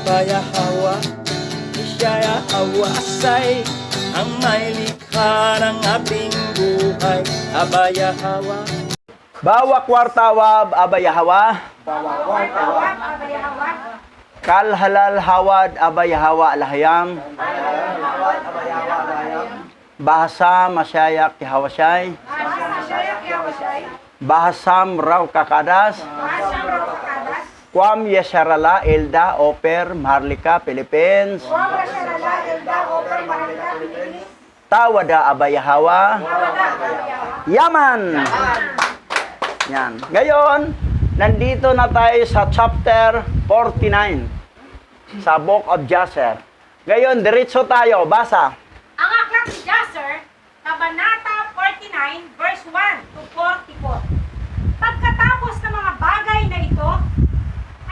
abaya hawa, siya awasay, ang may likha ng ating buhay, abaya hawa. Bawa kwartawab abayahawa, kal halal hawad abayahawa alhayam, bahasa masyayak kihawasay, bahasam raw kakadas, kwam yasharala elda oper Maharlika Philippines, tawada abayahawa, Yaman. Yan. Ngayon, nandito na tayo sa chapter 49 sa Book of Jasher. Ngayon, diretso tayo. Basa. Ang aklat ni Jasher, Kabanata 49, verse 1 to 44. Pagkatapos ng mga bagay na ito,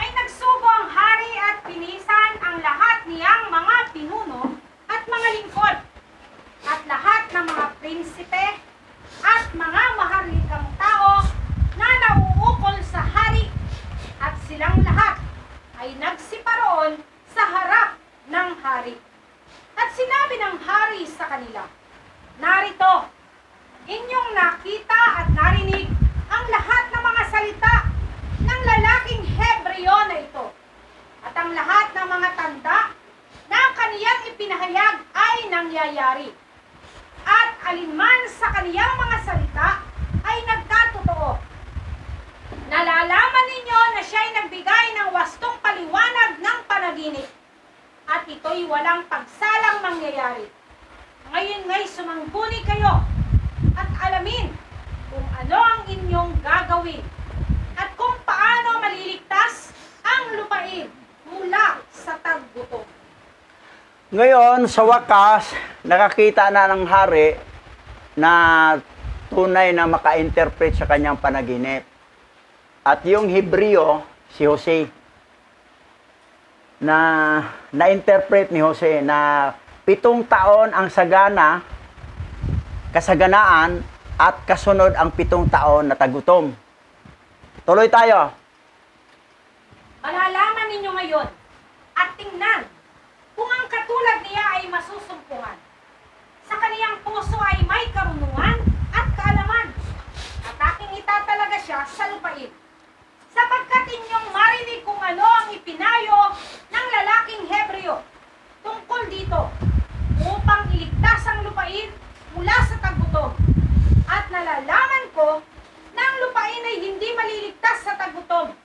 ay nagsugo ang hari at pinisan ang lahat niyang mga pinuno at mga lingkod, at lahat ng mga prinsipe at mga maharlikang tao na nauukol sa hari, at silang lahat ay nagsiparoon sa harap ng hari. At sinabi ng hari sa kanila, narito, inyong nakita at narinig ang lahat ng mga salita ng lalaking Hebreo na ito, at ang lahat ng mga tanda na kaniyang ipinahayag ay nangyayari. At alinman sa kaniyang mga salita ay nagkatotoo. Nalalaman ninyo na siya'y nagbigay ng wastong paliwanag ng panaginip, at ito'y walang pagsalang mangyayari. Ngayon nga'y sumangguni kayo at alamin kung ano ang inyong gagawin at kung paano maliligtas ang lupain mula sa taggutom. Ngayon, sa wakas, nakakita na ng hari na tunay na maka-interpret sa kanyang panaginip. At yung Hebreo, si Jose, na-interpret ni Jose na 7 taon ang sagana, kasaganaan, at kasunod ang 7 taon na tagutom. Tuloy tayo. Malalaman ninyo ngayon at tingnan kung ang katulad niya ay masusumpungan. Sa kaniyang puso ay may karunungan at kaalaman, at aking itatalaga siya sa lupain. Sapagkat inyong marinig kung ano ang ipinayo ng lalaking Hebreo tungkol dito, upang iligtas ang lupain mula sa tagutom. At nalalaman ko na ang lupain ay hindi maliligtas sa tagutom,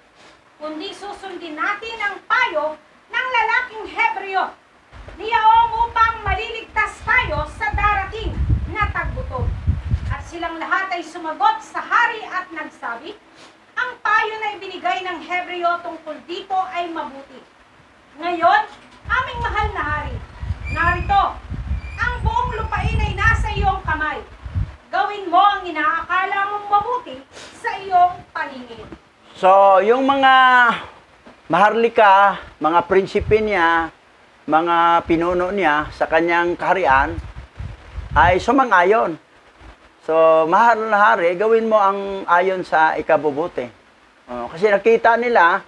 kundi susundin natin ang payo ng lalaking Hebreo niyaong upang maliligtas tayo sa darating na tagutom. At silang lahat ay sumagot sa hari at nagsabi, ang payo na ibinigay ng Hebreo tungkol dito ay mabuti. Ngayon, aming mahal na hari, narito, ang buong lupain ay nasa iyong kamay. Gawin mo ang inaakala mong mabuti sa iyong paningin. So, yung mga maharlika, mga prinsipe niya, mga pinuno niya sa kanyang kaharian, ay sumang-ayon. So, mahal na hari, gawin mo ang ayon sa ikabubuti. Kasi nakita nila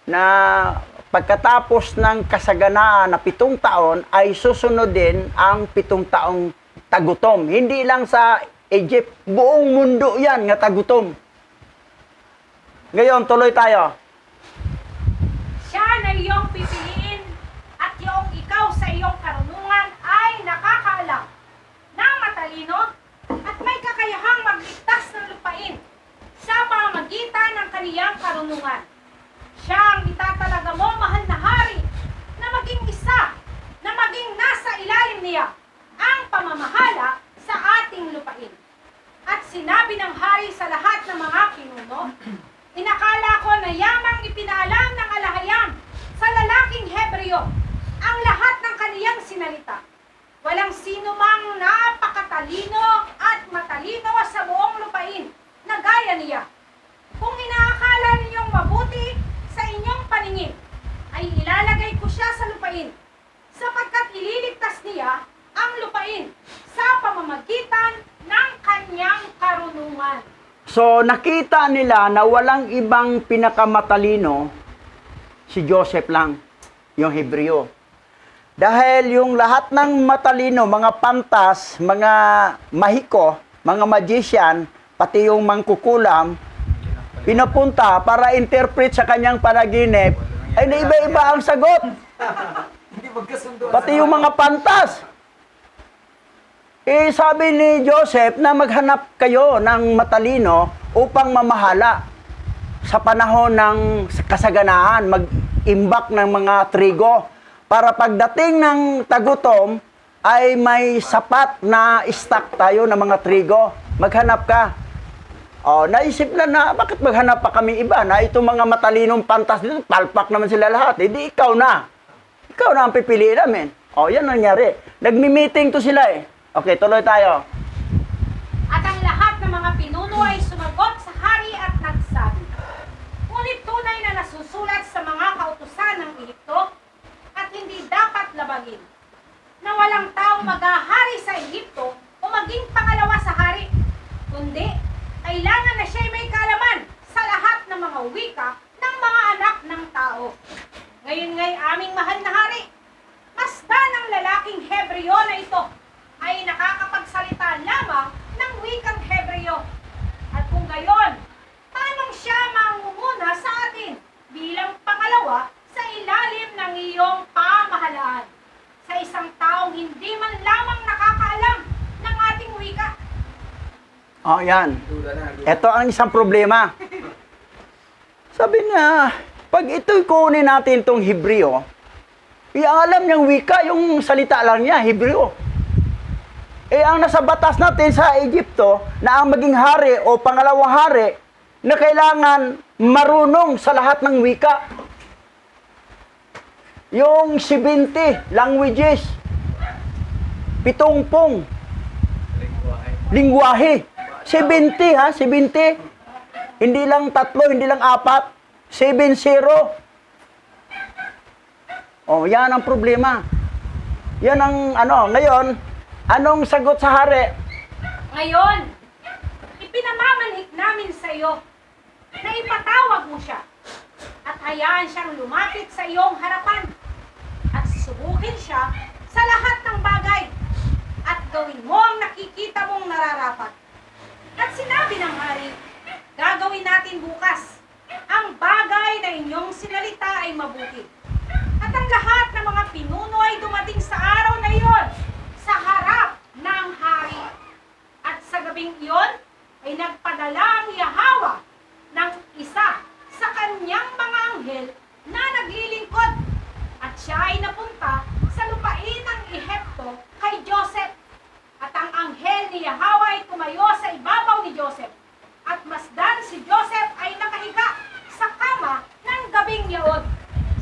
na pagkatapos ng kasaganaan na 7 taon, ay susunod din ang 7 taong tagutom. Hindi lang sa Egypt, buong mundo yan nga tagutom. Ngayon, tuloy tayo. Siya na iyong pipiliin at yung ikaw sa iyong karunungan ay nakakaalam na matalino at may kakayahang magligtas ng lupain sa pamamagitan ng kaniyang karunungan. Siya ang itatalaga mo, mahal na hari, na maging isa, na maging nasa ilalim niya ang pamamahala sa ating lupain. At sinabi ng hari sa lahat ng mga pinuno, inakala ko na yamang ipinaalam ng alahayam sa lalaking Hebreo ang lahat ng kaniyang sinalita. Walang sino mang napakatalino at matalino sa buong lupain na gaya niya. Kung inaakala ninyong mabuti sa inyong paningin, ay ilalagay ko siya sa lupain, sapagkat ililigtas niya ang lupain sa pamamagitan ng kanyang karunungan. So, nakita nila na walang ibang pinakamatalino, si Joseph lang. yung Hebreo. Dahil yung lahat ng matalino, mga pantas, mga mahiko, mga magician, pati yung mangkukulam, pinapunta para interpret sa kanyang panaginip, ay naiba-iba ang sagot. Pati yung mga pantas. Eh, sabi ni Joseph na maghanap kayo ng matalino upang mamahala sa panahon ng kasaganaan, mag-imbak ng mga trigo, para pagdating ng tagutom, ay may sapat na stock tayo ng mga trigo. Maghanap ka. O, naisip na, bakit maghanap pa kami iba na itong mga matalinong pantas dito, palpak naman sila lahat. Hindi, ikaw na. Ikaw na ang pipiliin namin. O, yan nangyari. Nagmi-meeting to sila eh. Okay, tuloy tayo. At ang lahat ng mga pinuno ay sumagot sa hari at nagsabi, ngunit tunay na nasusulat sa mga kautusan ng Ehipto at hindi dapat labagin, na walang taong maghahari sa Ehipto o maging pangalawa sa hari, kundi kailangan na siya'y may kaalaman sa lahat ng mga wika ng mga anak ng tao. Ngayon nga'y aming mahal na hari, masdan ang lalaking Hebreo na ito ay nakakapagsalita lamang ng wikang Hebreo. At kung gayon, paanong siya mangunguna sa atin bilang pangalawa sa ilalim ng iyong pamahalaan sa isang taong hindi man lamang nakakaalam ng ating wika? O, yan. Ito ang isang problema. Sabi niya, pag ito'y kunin natin itong Hebreo, alam niyang wika, yung salita lang niya, Hebreo. Eh, ang nasa batas natin sa Egypto, na ang maging hari o pangalawang hari, na kailangan marunong sa lahat ng wika. Yung 70 languages, 70 lingwahe. 70 ha, 70. Hindi lang 3, hindi lang 4. 70. Oh, yan ang problema. Yan ang ngayon, anong sagot sa hari? Ngayon, ipinamamanhik namin sa iyo na ipatawag mo siya at hayaan siyang lumapit sa iyong harapan at subukin siya sa lahat ng bagay at gawin mo ang nakikita mong nararapat. At sinabi ng hari, gagawin natin bukas. Ang bagay na inyong sinalita ay mabuti. At ang lahat ng mga pinuno ay dumating sa araw na iyon sa harap ng hari. At sa gabing iyon ay nagpadala ang Yahweh ng isa sa kanyang mga anghel na naglilingkod. At siya ay napunta sa lupain ng Ehipto kay Joseph. At ang anghel ni Yahweh ay tumayo sa ibabaw ni Joseph. At masdan si Joseph ay nakahiga sa kama ng gabing iyon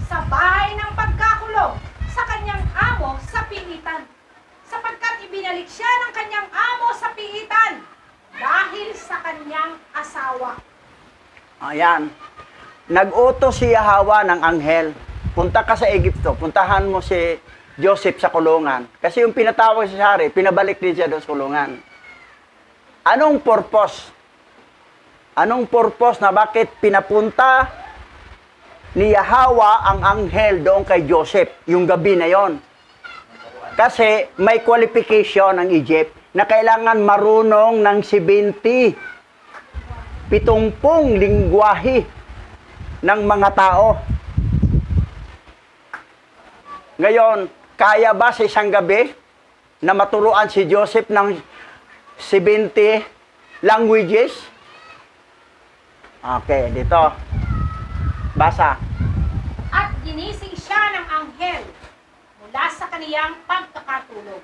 sa bahay ng pagkakulong sa kanyang amo sa piitan. Sapagkat ibinalik siya ng kanyang amo sa piitan dahil sa kanyang asawa. Ayan. Nag-utos si Yahweh ng anghel. Punta ka sa Egypto, puntahan mo si Joseph sa kulungan. Kasi yung pinatawag sa hari, pinabalik din siya doon sa kulungan. Anong purpose? Anong purpose na bakit pinapunta ni Yahweh ang anghel doon kay Joseph, yung gabi na yon? Kasi may qualification ng Egypt na kailangan marunong ng 70 lingwahe ng mga tao. Ngayon, kaya ba sa isang gabi na maturuan si Joseph ng 70 languages? Okay, dito. Basa. At ginising siya ng anghel mula sa kaniyang pagkakatulog.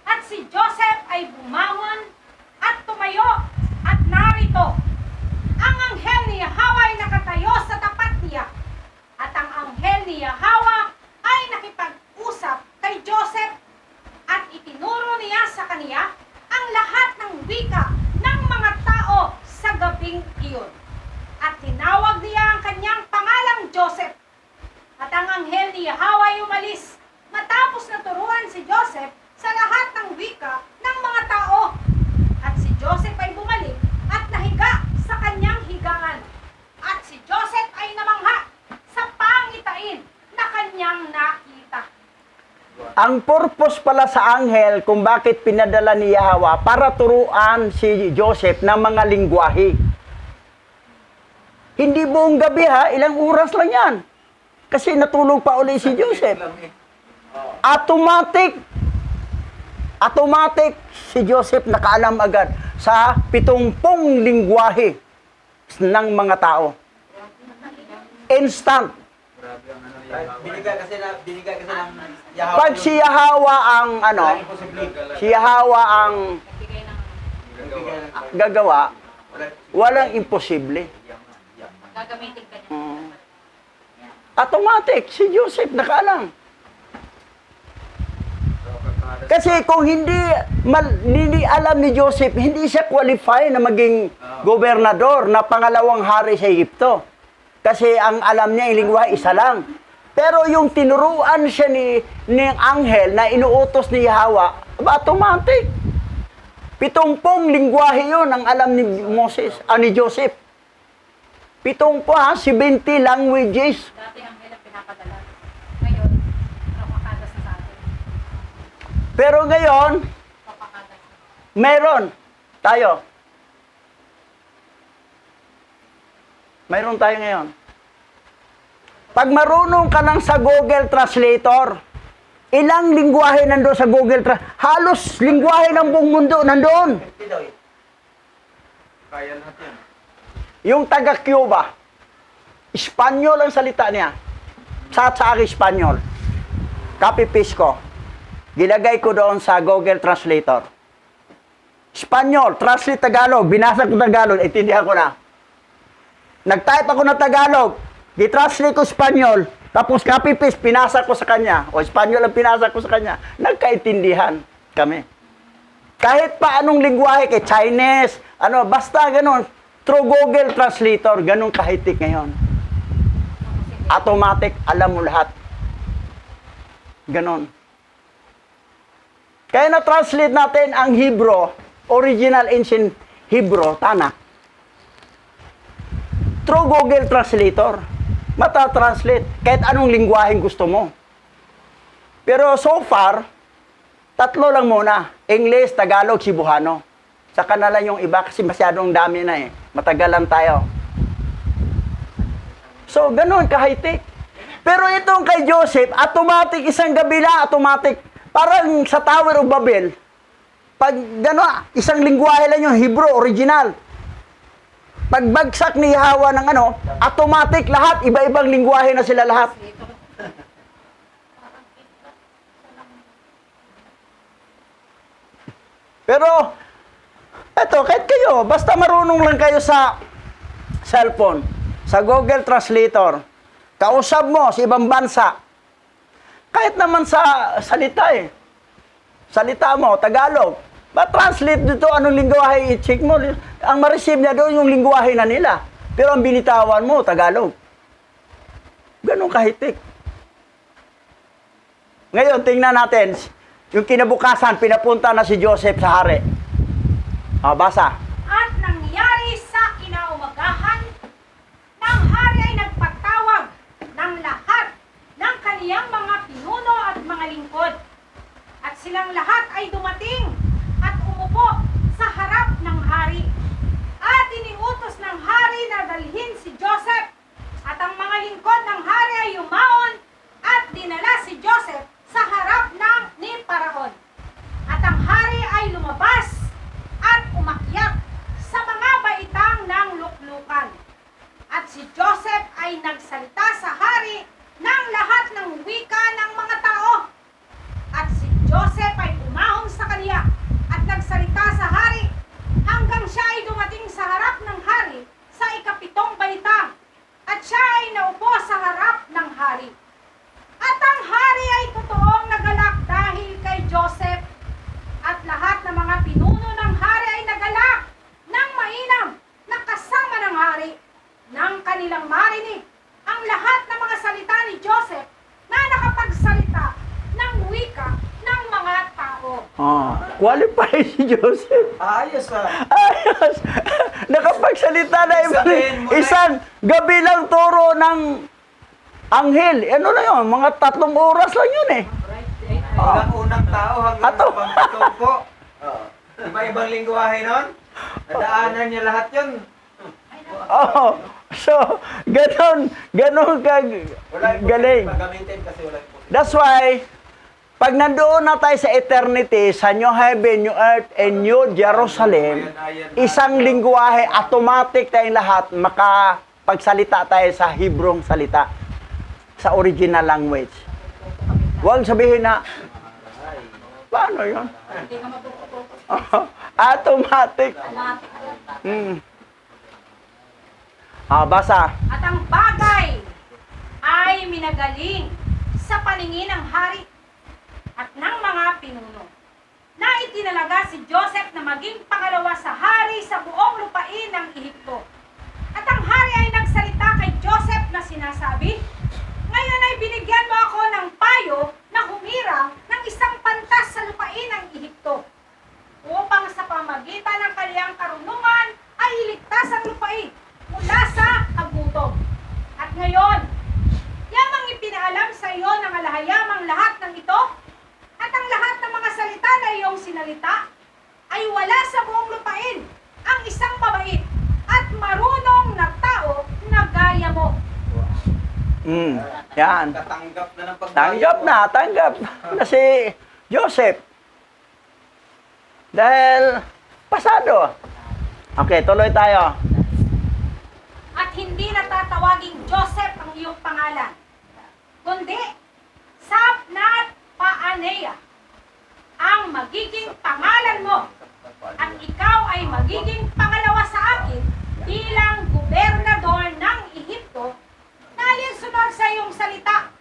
At si Joseph ay bumangon at tumayo at narito. Ang anghel ni Yahweh ay nakatayo sa tapat niya. At ang anghel ni Yahweh ay nakipag-usap kay Joseph at itinuro niya sa kaniya ang lahat ng wika ng mga tao sa gabing iyon. At tinawag niya ang kanyang pangalang Joseph. At ang anghel ni Yahweh ay umalis matapos na turuan si Joseph sa lahat ng wika ng mga tao. At si Joseph ay bumalik at nahiga sa kanyang higaan. At si Joseph ay namangha sa pangitain na kanyang Ang purpose pala sa anghel kung bakit pinadala ni Yahweh para turuan si Joseph ng mga lingwahe. Hindi buong gabi ha, ilang oras lang yan. Kasi natulog pa uli si Joseph. Automatic si Joseph nakaalam agad sa 70 lingwahe ng mga tao. Instant. Binigay kasi ng Yahweh. Pag si Yahweh ang si Yahweh ang gagawa, walang imposible. Gagamitin ka niya. Automatic, si Joseph nakaalam. Kasi kung hindi alam ni Joseph, hindi siya qualify na maging gobernador na pangalawang hari sa Egypto. Kasi ang alam niya, yung lingwahe, isa lang. Pero yung tinuruan siya ni anghel na inuutos ni Yahweh, automatic. 70 lingwahe yun ang alam ni ni Joseph. 70 70 languages. Dati ang hirap pinapadala. Ngayon, papakadas na sa atin. Pero ngayon, Papakadas na. meron tayo. Mayroon tayo ngayon. Pag marunong ka lang sa Google Translator, ilang lingwahe nandoon sa Google Translator? Halos lingwahe ng buong mundo nandoon. Kaya natin. Yung taga-Cuba, Espanyol ang salita niya. Sa akin, Espanyol. Copy-paste ko. Gilagay ko doon sa Google Translator. Espanyol, translate Tagalog. Binasa ko Tagalog, intindihan ko na. Nag-type ako ng Tagalog. Di-translate ko Espanyol. Tapos copy-paste, pinasa ko sa kanya. O Espanyol ang pinasa ko sa kanya. Nagkaintindihan kami. Kahit pa anong lingwahe, kay Chinese, basta ganun. Through Google Translator, ganun kahitik ngayon. Automatic, alam mo lahat. Ganon. Kaya na-translate natin ang Hebrew, original ancient Hebrew, Tanakh. Through Google Translator. Mata-translate kahit anong lingwaheng gusto mo. Pero so far, 3 lang muna. English, Tagalog, Cebuano. Saka na lang yung iba kasi masyadong dami na eh. Matagalan tayo. So, ganun, ka-high-tech. Pero itong kay Joseph, automatic, isang gabi lang, automatic. Parang sa Tower of Babel. Pag gano'n, isang lingwahe lang yung Hebrew, original. Pagbagsak ni Yahweh ng automatic lahat, iba-ibang lingwahe na sila lahat. Pero, eto, kahit kayo, basta marunong lang kayo sa cellphone, sa Google Translator, kausap mo sa ibang bansa, kahit naman sa salita salita mo, Tagalog, translate dito anong lingwahe, i-check mo, ang ma-receive niya doon yung lingwahe na nila, pero ang binitawan mo, Tagalog. Ganun kahitik. Ngayon, tingnan natin, yung kinabukasan, pinapunta na si Joseph sa hari. Basa. At nangyari sa kinaumagahan, ng hari ay nagpatawag ng lahat ng kaniyang mga pinuno at mga lingkod. At silang lahat ay dumating at umupo sa harap ng hari. At iniutos ng hari na dalhin si Joseph. At ang mga lingkod ng hari ay yumaon at dinala si Joseph sa harap ni Paraon. At ang hari ay lumabas at umakyat sa mga baitang ng luklukan. At si Joseph ay nagsalita sa hari ng lahat ng wika ng mga tao. At si Joseph ay umahon sa kaniya at nagsalita sa hari hanggang siya ay dumating sa harap ng hari sa ika-7 baitang. At siya ay naupo sa harap ng hari. At ang hari ay totoong nagalak dahil kay Joseph. At lahat ng mga pinuno ng hari ay nagalak ng mainam na kasama ng hari nang kanilang marinig ang lahat ng mga salita ni Joseph na nakapagsalita ng wika ng mga tao. Qualify si Joseph. Ayos pa. Ayos. Nakapagsalita na isang gabi lang turo ng anghel. Ano na yun? Mga 3 oras lang yun eh. Unang tao hanggang Ato. sa pagtutupo. Iba-ibang lingwahe nun. Nadaanan niya lahat yun. Oh, so, ganon ka galing. Pagamitin kasi wala po. That's why, pag nandoon na tayo sa eternity, sa new heaven, new earth, and new Jerusalem, isang lingwahe, automatic tayong lahat, makapagsalita tayo sa Hebrong salita, sa original language. Huwag sabihin na, paano yun? Automatic. Basa. At ang bagay ay minagaling sa paningin ng hari at ng mga pinuno na itinalaga si Joseph na maging pangalawa sa hari sa buong lupain ng Ehipto. At ang hari ay nagsalita kay Joseph na sinasabi, "Ngayon ay binigyan mo ako ng payo na humirang ng isang pantas sa lupain ng Ehipto upang sa pamagitan ng kaniyang karunungan ay iligtas ang lupain mula sa kagutom. At ngayon, yamang ipinaalam sa iyo ng alahayamang lahat ng ito at ang lahat ng mga salita na iyong sinalita ay wala sa buong lupain ang isang mabait at marunong na tao na gaya mo." Yan. Katanggap na ng Tanggap na si Joseph. Dahil, pasado. Okay, tuloy tayo. At hindi natatawaging Joseph ang iyong pangalan, kundi Sapnat Paanea ang magiging pangalan mo. At ikaw ay magiging pangalawa sa akin bilang gobernador ng Ehipto na alinsunod sa iyong salita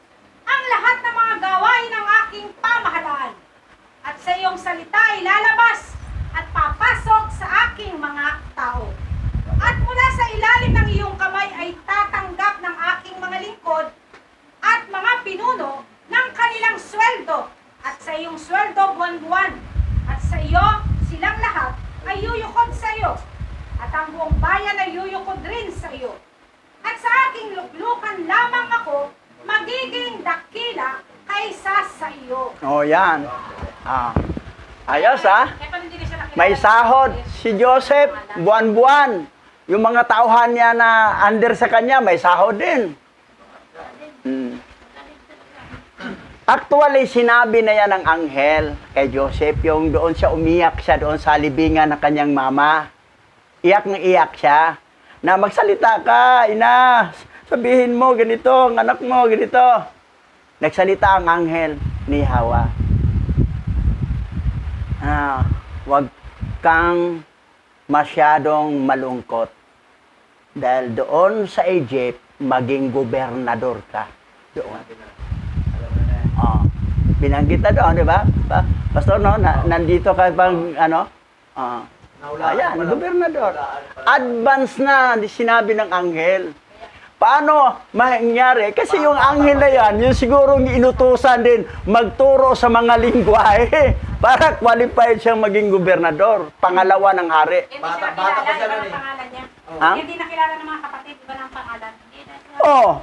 ang lahat ng mga gawain ng aking pamahalaan. At sa iyong salita ay lalabas at papasok sa aking mga tao. At mula sa ilalim ng iyong kamay ay tatanggap ng aking mga lingkod at mga pinuno ng kanilang sweldo. At sa iyong sweldo buwan-buwan. At sa iyo, silang lahat ay yuyukod sa iyo. At ang buong bayan ay yuyukod rin sa iyo. At sa aking luklukan lamang ako magiging dakila kaysa sa iyo. O, yan. Ayos, ha? Eh, paano hindi na siya nakilala? May sahod si Joseph, buwan-buwan. Yung mga tauhan niya na under sa kanya, may sahod din. Actually, sinabi na yan ng anghel kay Joseph, yung doon siya umiyak siya doon sa libingan ng kanyang mama. Iyak na iyak siya, na magsalita ka, ina, sabihin mo ganito, ang anak mo ganito. Nagsalita ang anghel ni Hawa. Huwag kang masyadong malungkot. Dahil doon sa Egypt, maging gobernador ka. Doon. Binanggit na doon, di ba? Pastor, no? Nandito ka pang, ayan, gobernador. Advance na, sinabi ng anghel. Paano mangyari? Kasi yung anghel na yan, yung sigurong inutusan din magturo sa mga lingwahe para qualified siyang maging gobernador, pangalawa ng hari. Hindi Bata siya pa nakilala, siya iba nun ng eh. pangalan niya. Ha? Hindi nakilala ng mga kapatid, iba ng pangalan.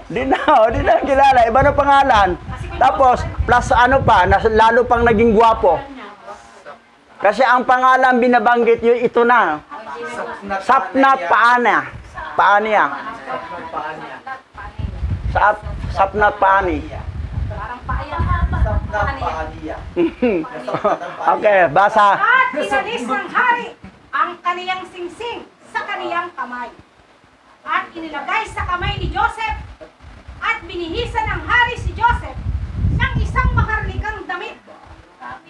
Di na kilala, iba na pangalan. Tapos, plus ano pa, lalo pang naging gwapo. Kasi ang pangalan binabanggit yun, ito na. Sapnat Paanea. Sapnat Paani. Parang paaya. Paaniya. Okay, basa. At inalis ng hari ang kaniyang singsing sa kaniyang kamay. At inilagay sa kamay ni Joseph at binihisan ng hari si Joseph ng isang maharlikang damit.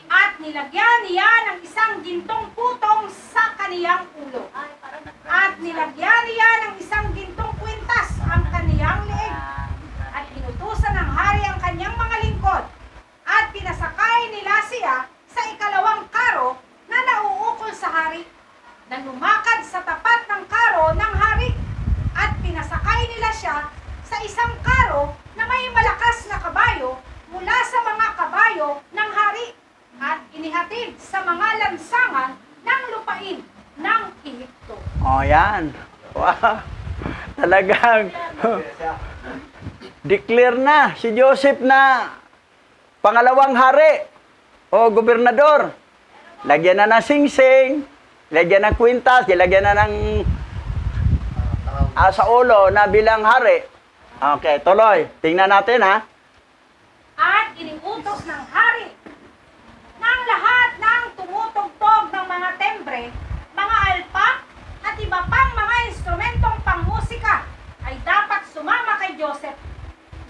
At nilagyan niya ng isang gintong putong sa kaniyang ulo. At nilagyan niya ng isang gintong kwintas ang kaniyang leeg. At inutusan ng hari ang kanyang mga lingkod. At pinasakay nila siya sa ikalawang karo na nauukol sa hari. Na lumakad sa tapat ng karo ng hari. At pinasakay nila siya sa isang karo na may malakas na kabayo mula sa mga kabayo ng hari. At inihatid sa mga lansangan ng lupain ng Ehipto. Yan. Wow. Talagang declare na si Joseph na pangalawang hari O gobernador, lagyan na ng singsing, lagyan ng kwintas, lagyan na ng sa ulo na bilang hari. Okay, tuloy. Tingnan natin ha. At iniutos ng hari ng lahat ng tumutugtog ng mga tembre, mga alpa, at iba pang mga instrumentong pangmusika ay dapat sumama kay Joseph.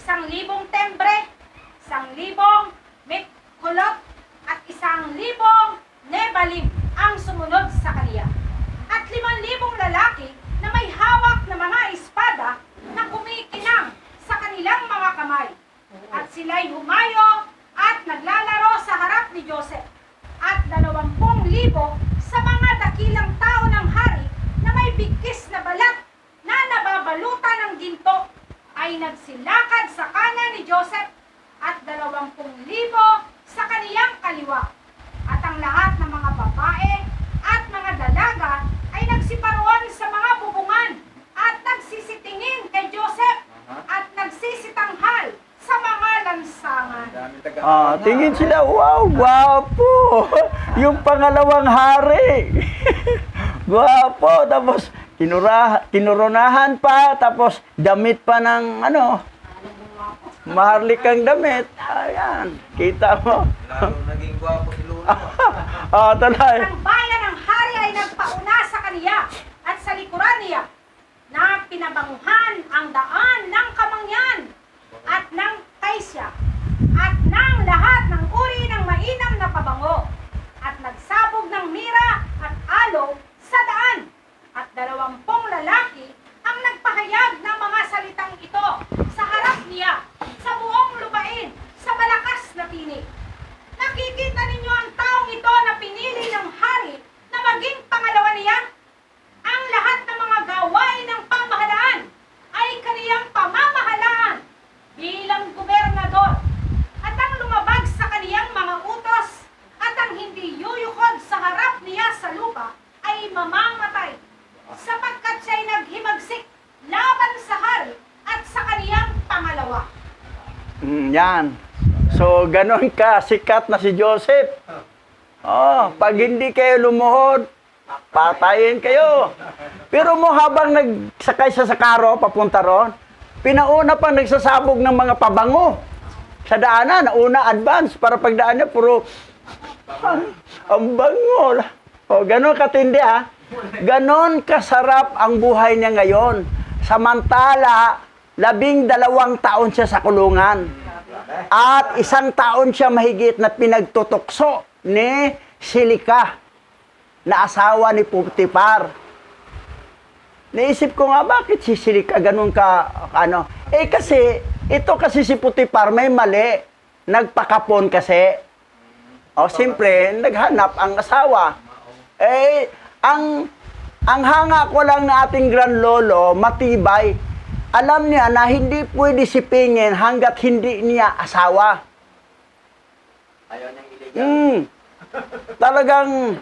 1,000 tembre, 1,000 mikkulot, at 1,000 nebalim ang sumunod sa kaniya. At 5,000 lalaki na may hawak na mga espada na kumikinang sa kanilang mga kamay. At sila'y humayo at naglalaro sa harap ni Joseph. At 20,000 sa mga dakilang tao ng hari na may bigkis na balat na nababalutan ng ginto ay nagsilakad sa kanan ni Joseph, at 20,000 sa kaniyang kaliwa. At ang lahat ng mga babae at mga dalaga ay nagsiparoon sa mga bubungan at nagsisitingin kay Joseph at nagsisitanghal sa mga lansangan. Tingin sila, wow, gwapo. Yung pangalawang hari. Gwapo. Tapos, kinurunahan pa. Tapos, damit pa ng, maharlikang damit. Ayan, kita mo. Lalo naging gwapo si Luna. Tuloy. Ang bayan ng hari ay nagpauna sa kaniya at sa likuran niya na pinabanguhan ang daan ng kamangyan at ng kaisya at ng lahat ng uri ng mainam na pabango, at nagsabog ng mira at aloe sa daan, at 20 lalaki ang nagpahayag ng mga salitang ito sa harap niya sa buong lupain sa malakas na tinig. Nakikita ninyo ang taong ito na pinili ng hari na maging pangalawa niya? Ang lahat ng mga gawain ng pamahalaan ay kaniyang pamamahalaan bilang gobernador, at ang lumabag sa kaniyang mga utos at ang hindi yuyukod sa harap niya sa lupa ay mamamatay, sapagkat siya'y naghimagsik laban sa hari at sa kaniyang pangalawa. Yan. So, ganon ka, sikat na si Joseph. Pag hindi kayo lumuhod, patayin kayo. Pero mo habang nagsakay siya sa karo, papunta ron, pinauna pa nagsasabog ng mga pabango sa daanan. Nauna advance para pagdaan niya, puro ang bango. Ganon katindi ha. Ganon kasarap ang buhay niya ngayon. Samantala, 12 taon siya sa kulungan. At 1 taon siya mahigit na pinagtutukso ni Silika, na asawa ni Potiphar. Naisip ko nga, bakit si Silika ganun ka, kasi, ito kasi si Potiphar may mali. Nagpakapon kasi. Siyempre, naghanap ang asawa. Ang hanga ko lang na ating Grand Lolo, matibay. Alam niya na hindi pwede sipingin hanggat hindi niya asawa. Ayaw niyang iligaw. Talagang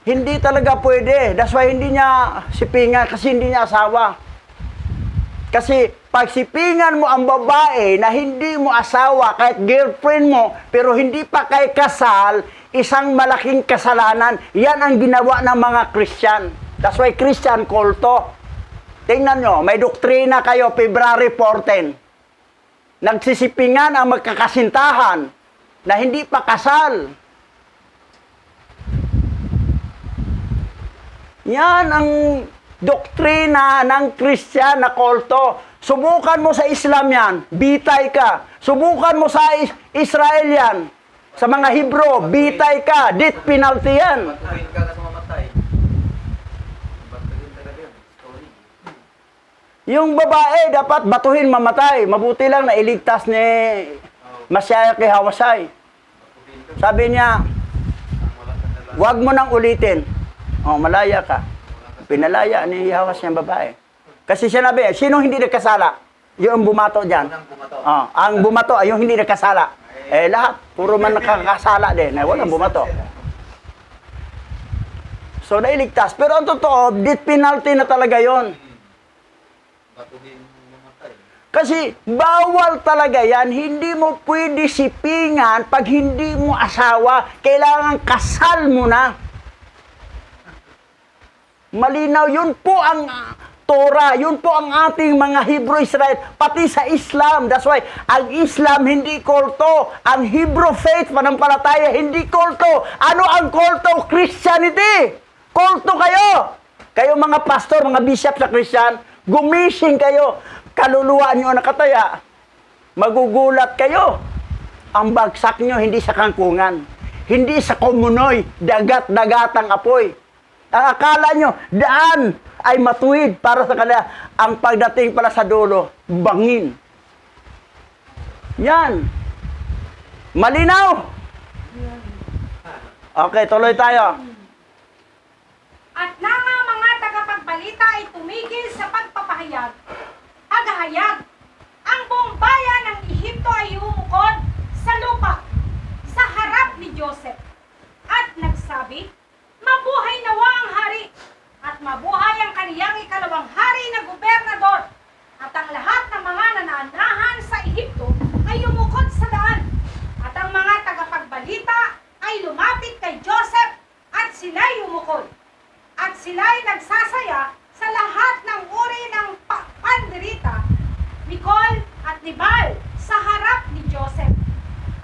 hindi talaga pwede. That's why hindi niya sipingan, kasi hindi niya asawa. Kasi pag sipingan mo ang babae na hindi mo asawa, kahit girlfriend mo, pero hindi pa kay kasal, isang malaking kasalanan. Yan ang ginawa ng mga Christian. That's why Christian kulto. Tingnan nyo, may doktrina kayo, February 14. Nagsisipingan ang magkakasintahan na hindi pa kasal. Yan ang doktrina ng Christian na kulto. Subukan mo sa Islam yan, bitay ka. Subukan mo sa Israel yan, sa mga Hebrew, bitay ka, death penalty yan. Batuhin ka kasi mamatay. Batuhin talaga yun. Story. Yung babae, dapat batuhin mamatay. Mabuti lang na iligtas ni Masyaya kay Hawasay. Sabi niya, wag mo nang ulitin. Malaya ka. Pinalaya ni Hawas niyang babae. Kasi siya nabi, sino hindi nagkasala? Yung bumato dyan. Ang bumato ay yung hindi nagkasala. Lahat, puro man nakakasala din. Walang bumato. So, nailigtas. Pero ang totoo, death penalty na talaga yon. Batuhin mamatay. Kasi bawal talaga yan. Hindi mo pwede sipingan pag hindi mo asawa. Kailangan kasal mo na. Malinaw, yun po ang Torah. Yun po ang ating mga Hebrew Israel. Pati sa Islam. That's why, ang Islam hindi kulto. Ang Hebrew faith, panampalataya, hindi kulto. Ano ang kulto? Christianity. Kulto kayo. Kayo mga pastor, mga bishop sa Christian, gumising kayo. Kaluluwa nyo nakataya, magugulat kayo. Ang bagsak nyo hindi sa kangkungan, hindi sa kumunoy, dagat-dagatang apoy. Ang akala nyo, daan ay matuwid para sa kanila. Ang pagdating pala sa dulo, bangin. Yan. Malinaw. Okay, tuloy tayo. At nang ang mga tagapagbalita ay tumigil sa pagpapahayag, agahayag, ang buong bayan ng Ehipto ay umukod sa lupa, sa harap ni Joseph, at nagsabi, mabuhay nawa ang hari, at mabuhay ang kaniyang ikalawang hari na gobernador, at ang lahat ng mga nananahan sa Ehipto ay umukod sa daan, at ang mga tagapagbalita ay lumapit kay Joseph, at sila'y umukod, at sila'y nagsasaya sa lahat ng uri ng panderita, Nicol at Nibal sa harap ni Joseph.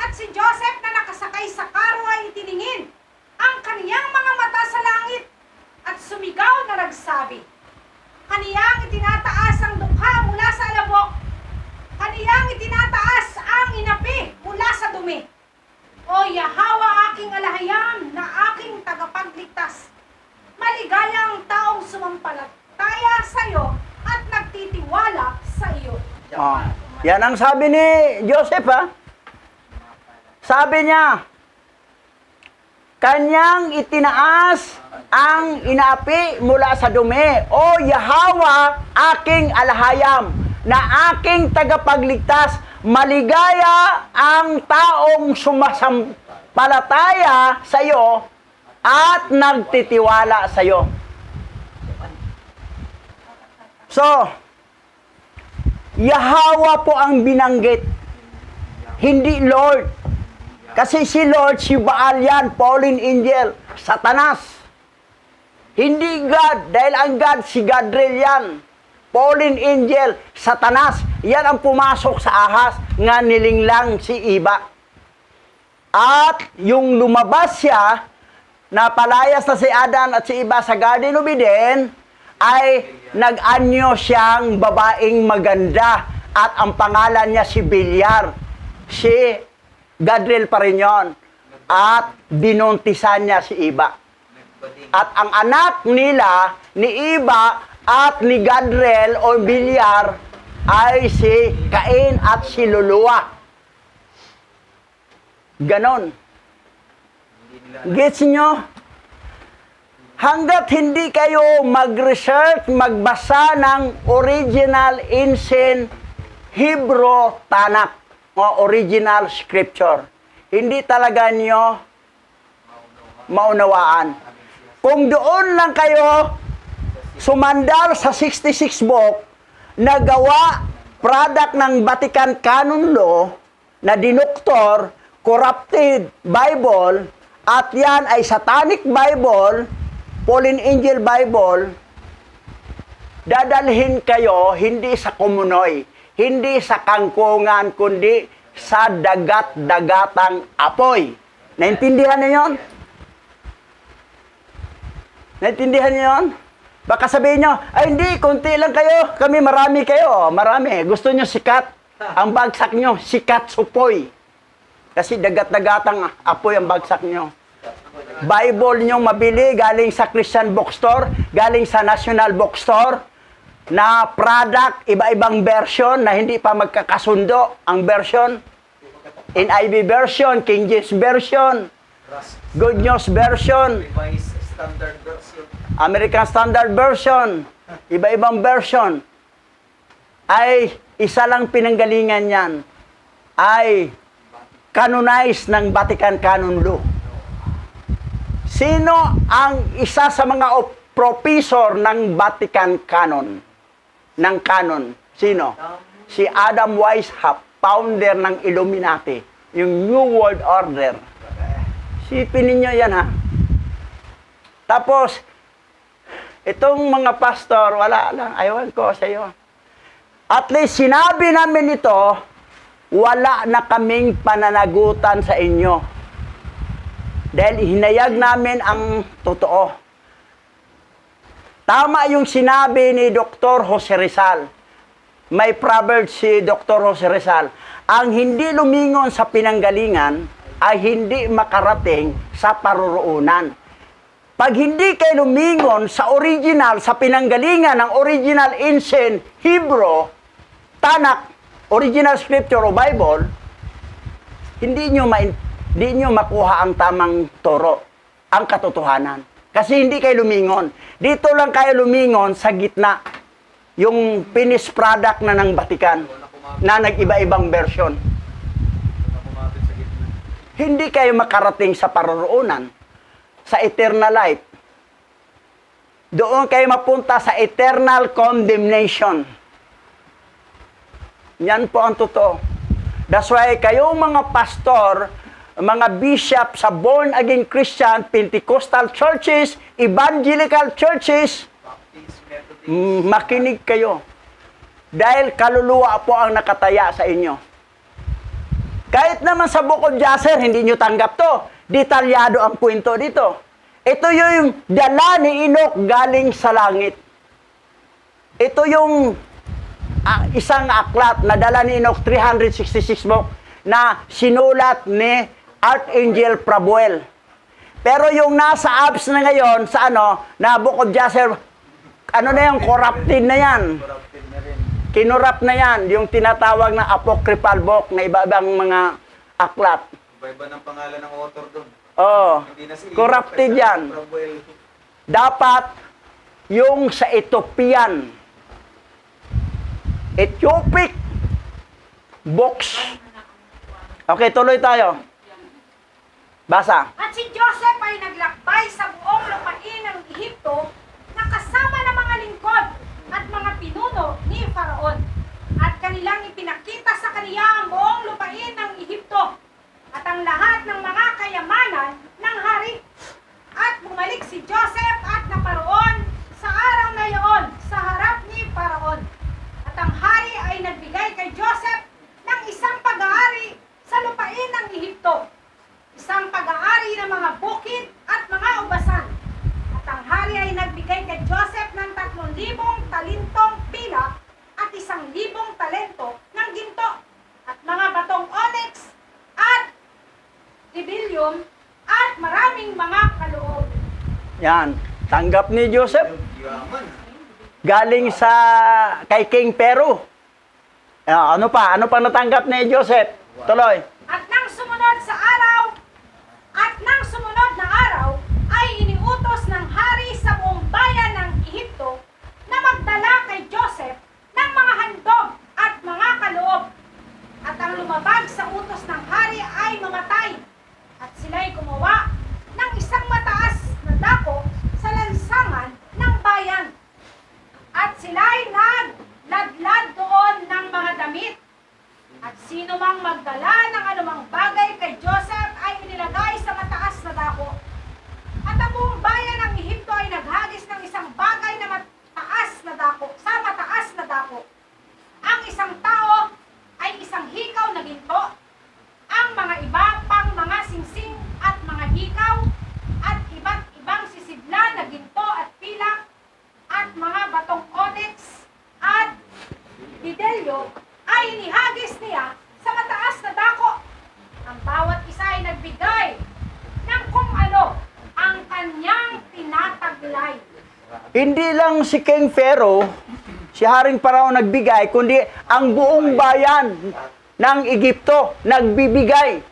At si Joseph na nakasakay sa karo ay itiningin ang kaniyang mga mata sa langit at sumigaw na nagsabi, kaniyang itinataas ang dukha mula sa alabok, kaniyang itinataas ang inapi mula sa dumi. O Yahawa aking alahayam na aking tagapagligtas, maligaya ang taong sumampalataya sa iyo at nagtitiwala sa iyo. Oh. Yan ang sabi ni Joseph, ha? Sabi niya, kanyang itinaas ang inaapi mula sa dumi. O Yahawa, aking alahayam, na aking tagapagligtas, maligaya ang taong sumasampalataya sa iyo at nagtitiwala sa iyo. So, Yahawa po ang binanggit, hindi Lord. Kasi si Lord, si Baal yan, fallen angel, Satanas. Hindi God, dahil ang God, si Gadriel yan. Fallen angel, Satanas. Yan ang pumasok sa ahas, nga nilinglang si Iba. At yung lumabas siya, napalayas na si Adan at si Iba sa Garden of Eden, ay nag-anyo siyang babaeng maganda at ang pangalan niya si Bilyar. Si Gadriel pa rin yun. At binuntisan niya si Iba. At ang anak nila, ni Iba at ni Gadriel o Bilyar, ay si Cain at si Luluwa. Ganon. Gets nyo? Hanggat hindi kayo mag-research, magbasa ng original ancient Hebrew Tanakh o original scripture, hindi talaga nyo maunawaan. Kung doon lang kayo sumandal sa 66 book na gawa, product ng Vatican Canon Law, na dinuktor, corrupted Bible, at yan ay Satanic Bible, Fallen Angel Bible, dadalhin kayo hindi sa kumunoy, hindi sa kangkungan, kundi sa dagat-dagatang apoy. Naintindihan niyo yun? Naintindihan niyo yun? Baka sabihin nyo, ay hindi, konti lang kayo, kami marami kayo. Marami. Gusto nyo sikat. Ang bagsak nyo, sikat supoy. Kasi dagat-dagatang apoy ang bagsak nyo. Bible nyo mabili galing sa Christian bookstore, galing sa National Bookstore, na product, iba-ibang version na hindi pa magkakasundo ang version. NIV version, King James version, Good News version, Standard version. American Standard version, iba-ibang version. Ay isa lang pinanggalingan yan, ay canonized ng Vatican Canon Law. Sino ang isa sa mga professor ng Vatican Canon? Ng canon? Sino? Si Adam Weishaupt, founder ng Illuminati, yung New World Order. Sipin ninyo yan, ha? Tapos, itong mga pastor, wala lang, ayawan ko sa iyo. At least, sinabi namin ito, wala na kaming pananagutan sa inyo. Dahil hinayag namin ang totoo. Tama yung sinabi ni Dr. Jose Rizal. May proverb si Dr. Jose Rizal. Ang hindi lumingon sa pinanggalingan ay hindi makarating sa paruroonan. Pag hindi kayo lumingon sa original, sa pinanggalingan ng original ancient Hebrew, Tanakh, original scripture o Bible, hindi nyo makuha ang tamang turo, ang katotohanan. Kasi hindi kayo lumingon. Dito lang kayo lumingon sa gitna. Yung finished product na ng Vatican na nag-iba-ibang version. Hindi kayo makarating sa paroroonan, sa eternal life. Doon kayo mapunta sa eternal condemnation. Yan po ang totoo. That's why kayo mga pastor, mga bishop sa born-again Christian, Pentecostal churches, evangelical churches, makinig kayo. Dahil kaluluwa po ang nakataya sa inyo. Kahit naman sa Book of Jasher, hindi nyo tanggap to. Detalyado ang kwento dito. Ito yung dala ni Enoch galing sa langit. Ito yung isang aklat na dala ni Enoch, 366 book, na sinulat ni Archangel Prabuel. Pero yung nasa apps na ngayon, sa na Book of Jasher, na yan, corrupted na yan. Kinurap na yan, yung tinatawag na apocryphal book na iba-ibang mga aklat. Iba-iba ng pangalan ng author doon. Oh, Hindi na si corrupted yan. Dapat yung sa Ethiopian, Ethiopic books. Okay, tuloy tayo. Basa. At si Joseph ay naglakbay sa buong lupain ng Ehipto na kasama ng mga lingkod at mga pinuno ni Faraon. At kanilang ipinakita sa kaniya ang buong lupain ng Ehipto at ang lahat ng mga kayamanan ng hari. At bumalik si Joseph at naparoon sa araw na iyon sa harap ni Faraon. At ang hari ay nagbigay kay Joseph ng isang pag-aari sa lupain ng Ehipto, isang pag-aari ng mga bukid at mga ubasan. At ang hari ay nagbigay kay Joseph ng 3,000 talentong pila at 1,000 talento ng ginto at mga batong onyx at tibillum at maraming mga kaloob. Yan. Tanggap ni Joseph. Yaman. Galing sa kay King Pero. Ano pa natanggap ni Joseph? Tuloy. At nang sumunod na araw, ay iniutos ng hari sa buong bayan ng Ehipto na magdala kay Joseph ng mga handog at mga kaloob. At ang lumabag sa utos ng hari ay mamatay. At sila'y gumawa ng isang mataas na dako sa lansangan ng bayan. At sila'y nagladlad doon ng mga damit. At sino mang magdala ng anumang bagay kay Joseph ay inilagay sa mataas na dako. At ang buong bayan ng Ehipto ay naghagis ng isang bagay na mataas na dako, sa mataas na dako. Ang isang tao ay isang hikaw na ginto. Ang mga iba pang mga singsing at mga hikaw at iba't ibang sisidla na ginto at pilak at mga batong onyx at bidelyo ay inihagis niya sa mataas na dako. Ang bawat isa ay nagbigay ng kung ano ang kanyang tinataglay. Hindi lang si King Pharaoh, si Haring Parao nagbigay, kundi ang buong bayan ng Egypto nagbibigay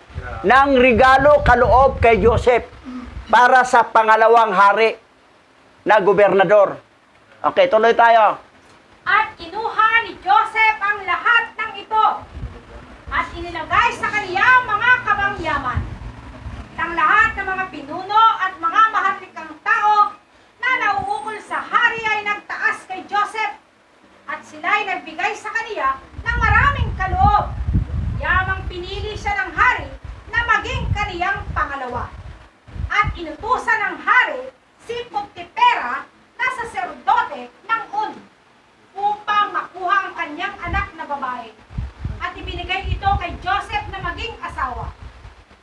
ng regalo kaloob kay Joseph para sa pangalawang hari na gobernador. Okay, tuloy tayo. At kinuha ni Joseph ang lahat ng ito at inilagay sa kaniyang mga kabangyaman. At ang lahat ng mga pinuno at mga maharlikang tao na nauukol sa hari ay nagtaas kay Joseph at sila'y nagbigay sa kaniya ng kaloob. Yamang pinili siya ng hari na maging kaniyang pangalawa. At inutusan ng hari si Potipera na saserdote ng Un upang makuha ang kanyang anak na babae. At ibinigay ito kay Joseph na maging asawa.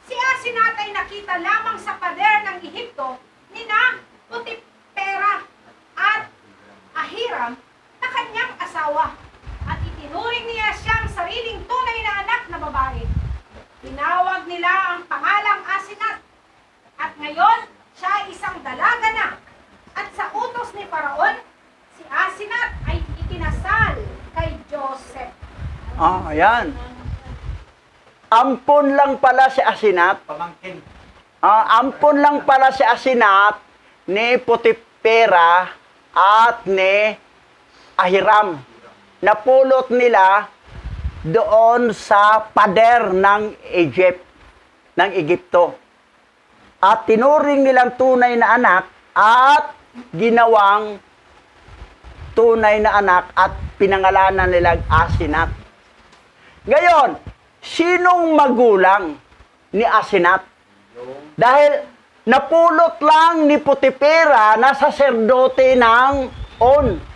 Si Asenat ay nakita lamang sa pader ng Ehipto ni na Potipera at Ahiram na kanyang asawa. At itinuring niya siyang sariling tunay na anak na babae. Tinawag nila ang pangalang Asenat. At ngayon, siya ay isang dalaga na. At sa utos ni Faraon, si Asenat ay ikinasal kay Joseph. Ayan. Ampon lang pala si Asenat. Pamangkin. Ampon lang pala si Asenat ni Potipera at ni Ahiram. Napulot nila doon sa pader ng Egypto. At tinuring nilang tunay na anak at ginawang tunay na anak at pinangalanan nilang Asenat. Ngayon, sinong magulang ni Asenat? Dahil napulot lang ni Potipera na saserdote ng On.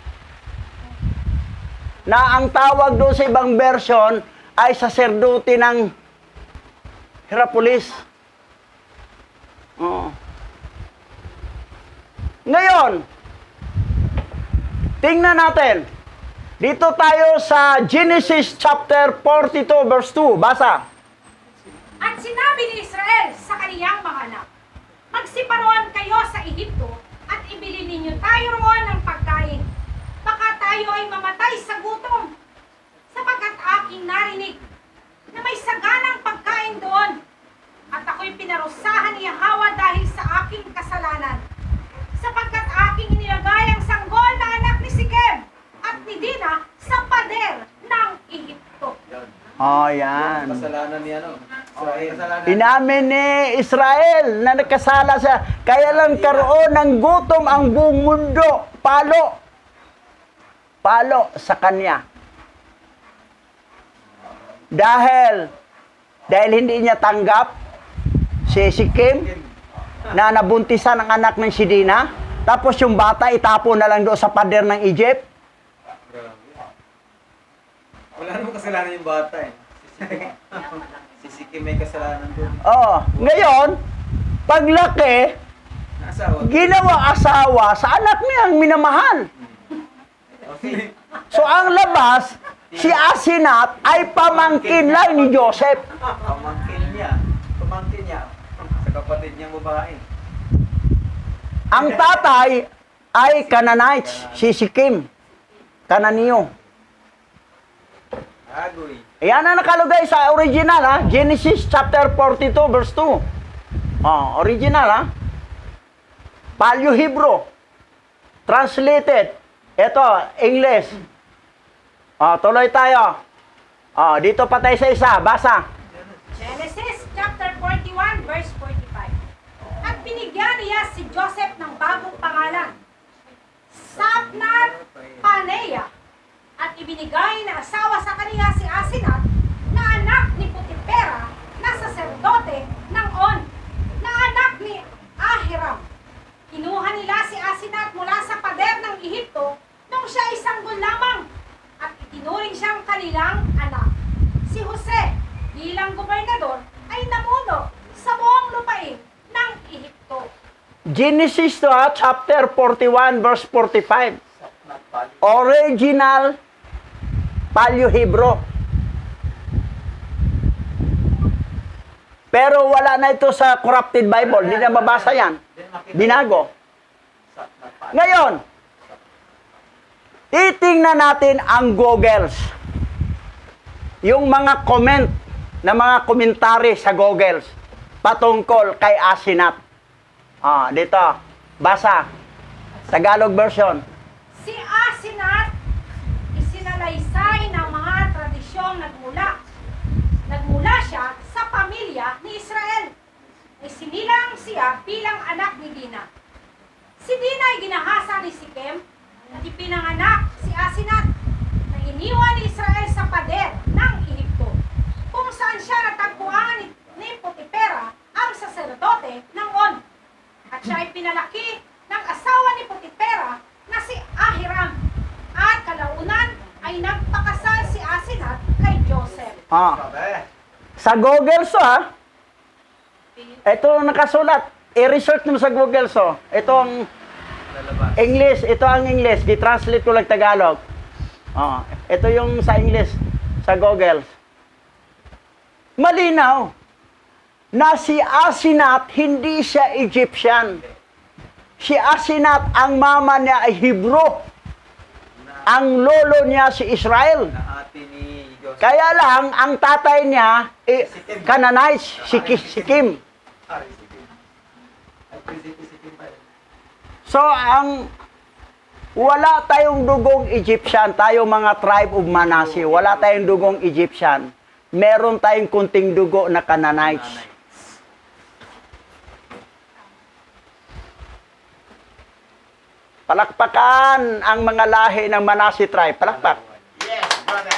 Na ang tawag doon sa ibang version ay saserdote ng Hierapolis. Ngayon, tingnan natin. Dito tayo sa Genesis chapter 42 verse 2. Basa. At sinabi ni Israel sa kaniyang mga anak, magsiparoon kayo sa Ehipto at ibili ninyo tayo roon ng pagkain. Baka tayo ay mamatay sa gutom, sapagkat aking narinig na may saganang pagkain doon. At ako'y pinarusahan ni Yahweh dahil sa aking kasalanan, sapagkat aking inilagay ang sanggol na anak ni Sikem at ni Dina sa pader ng Ehipto. Yan. Kasalanan niya, no? Kasalanan. Inamin ni Israel na nagkasala siya. Kaya lang karoon ng gutom ang buong mundo. Palo sa kanya. Dahil hindi niya tanggap si Sikem na nabuntisan ang anak ng si Dina. Tapos yung bata itapon na lang doon sa pader ng Egypt. Wala namang kasalanan yung bata eh. Si Sikim may kasalanan doon. Ngayon, paglaki, Asawa. ginawa asawa sa anak niyang minamahal. Okay. So ang labas, si Asenat ay pamangkin lang ni Joseph. Pamangkin niya. Sa kapatid niyang babae. Ang tatay ay Canaanites, si Sikem. Kananiyo. Agoy. Yan ang nakalagay sa original, ha? Genesis chapter 42, verse 2. Original, ha? Paleo Hebrew. Translated. Ito, English. Tuloy tayo. Dito pa tayo sa isa. Basa. Genesis chapter 41 verse 45. At binigyan niya si Joseph ng bagong pangalan, Sapnat Paneah, at ibinigay na asawa sa kaniya si Asenat na anak ni Potipera na saserdote ng On, na anak ni Ahiram. Kinuha nila si Asenat mula sa pader ng Ehipto nung siya ay sanggol lamang at itinuring siyang kanilang anak. Si Jose bilang gobernador ay namuno sa buong lupain ng Ehipto. Genesis to, chapter 41, verse 45. Original Paleo Hebrew. Pero wala na ito sa corrupted Bible. Hindi na mabasa yan. Binago. Ngayon, titingnan natin ang Googles. Yung mga comment na mga komentary sa Googles patungkol kay Asenat. Dito. Basa. Tagalog version. Si Asenat isinalaysay ng mga tradisyong nagmula siya sa pamilya ni Israel. Isinilang siya bilang anak ni Dina. Si Dina ay ginahasa ni Sikem at ipinanganak si Asenat na iniwan ni Israel sa pader ng siya ay pinalaki ng asawa ni Potipera na si Ahiram. At kalaunan ay nagpakasal si Asenat kay Joseph. Sabi. Sa Google so ha. Ito nakasulat. I-research mo sa Google so. Ito ang English. Ito ang English. Di-translate ko lang Tagalog. Ito yung sa English. Sa Google. Malinaw na si Asenat hindi siya Egyptian. Si Asenat ang mama niya ay Hebrew. Ang lolo niya si Israel. Na ate ni Joseph. Kaya lang, ang tatay niya, Canaanite, si Kim. Ay, Sikim. Ay, Sikim pa rin. So, wala tayong dugong Egyptian, tayo mga tribe of Manasseh, wala tayong dugong Egyptian. Meron tayong kunting dugo na Canaanites. Palakpakan ang mga lahi ng Manasseh tribe. Palakpak. Yes, brother.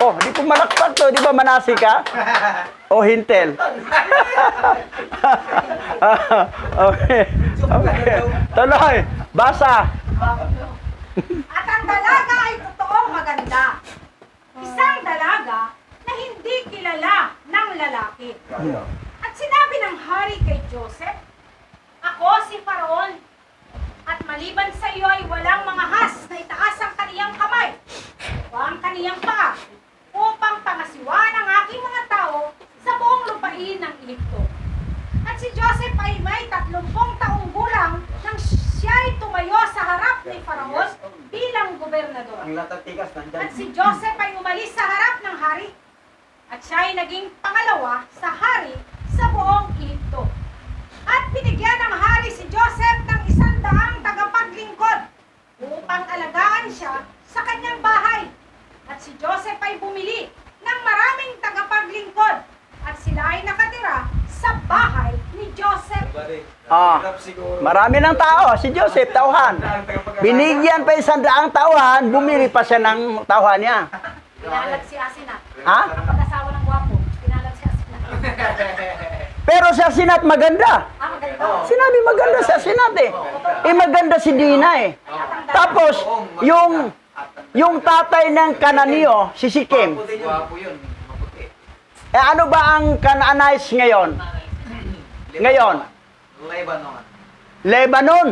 Oh, di po malakpak to. Di ba Manasseh ka? O Hintel? Okay. Okay. Tuloy. Basa. At ang dalaga ay totoong maganda. Isang dalaga na hindi kilala ng lalaki. At sinabi ng hari kay Joseph, "Ako si Faraon, at maliban sa iyo ay walang mga has na itaas ang kaniyang kamay o ang kaniyang paa upang pangasiwaan ang aking mga tao sa buong lupain ng Ehipto." At si Joseph ay may 30 taong gulang nang siya'y tumayo sa harap ni Faraon bilang gobernador. Ang latatigas nandyan. At si Joseph ay umalis sa harap ng hari. At siya ay naging pangalawa sa hari sa buong Ehipto. At binigyan ng hari si Joseph ng 100 tagapaglingkod upang alagaan siya sa kanyang bahay. At si Joseph ay bumili ng maraming tagapaglingkod at sila ay nakatira sa bahay ni Joseph. Marami ng tao. Si Joseph, tauhan. Binigyan pa 100 tauhan, bumili pa siya ng tauhan niya. Pinalag si Asenat. Ha? Ang pag-asawa ng gwapo, pinalag si Asenat. Pero si Asenat maganda. Maganda. Sinabi maganda si Asenat eh. Maganda si Dina eh. Tapos, yung tatay ng Kananeo, si Sikim. Guwapo yun. Maputi. Ano ba ang Canaanites ngayon? Ngayon? Lebanon. Lebanon.